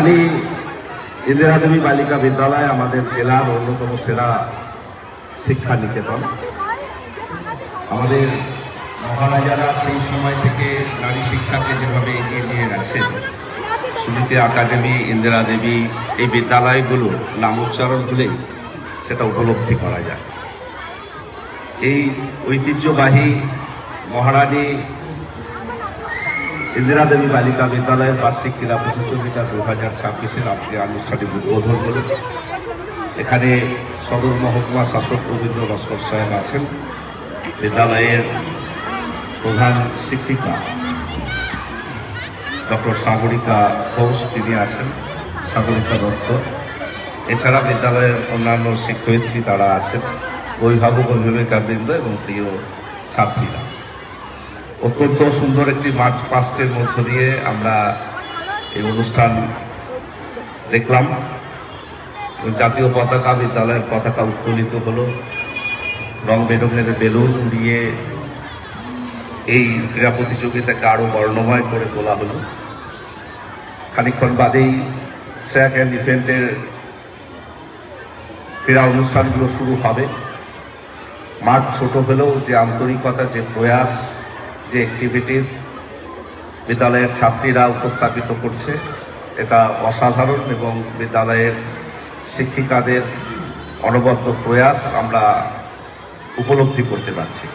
মহারানী ইন্দিরা দেবী বালিকা বিদ্যালয় আমাদের জেলার অন্যতম সেরা শিক্ষা নিকেতন। আমাদের মহারাজারা সেই সময় থেকে নারী শিক্ষাকে যেভাবে এগিয়ে নিয়ে গেছেন, সুনীতি একাডেমি, ইন্দিরা দেবী, এই বিদ্যালয়গুলো নাম উচ্চারণ হলেই সেটা উপলব্ধি করা যায়। এই ঐতিহ্যবাহী মহারানী ইন্দিরা দেবী বালিকা বিদ্যালয়ের বার্ষিক ক্রীড়া প্রতিযোগিতা 2026-এর আজকে আনুষ্ঠানিক উদ্বোধন হল। এখানে সদর মহকুমা শাসক রবীন্দ্র লস্কর সাহেব আছেন, বিদ্যালয়ের প্রধান শিক্ষিকা ডক্টর সাগরিকা ঘোষ তিনি আছেন, সাগরিকা দত্ত। এছাড়া বিদ্যালয়ের অন্যান্য শিক্ষয়িত্রী তারা আছেন, অভিভাবক অভিভাবিকাবৃন্দ এবং প্রিয় ছাত্রীরা। অত্যন্ত সুন্দর একটি মার্চ পাস্টের মধ্য দিয়ে আমরা এই অনুষ্ঠান দেখলাম। জাতীয় পতাকা, বিদ্যালয়ের পতাকা উত্তোলিত হলো, রং বেরঙের বেলুন দিয়ে এই ক্রীড়া প্রতিযোগিতাকে আরো বর্ণময় করে তোলা হলো। খানিকক্ষণ বাদেই ট্র্যাক অ্যান্ড ইভেন্টের ক্রীড়া অনুষ্ঠানগুলো শুরু হবে। মাঠ ছোট হলেও যে আন্তরিকতা, যে প্রয়াস, যে অ্যাক্টিভিটিস বিদ্যালয়ের ছাত্রীরা উপস্থাপিত করছে, এটা অসাধারণ এবং বিদ্যালয়ের শিক্ষিকাদের অনবদ্য প্রয়াস আমরা উপলব্ধি করতে পারছি।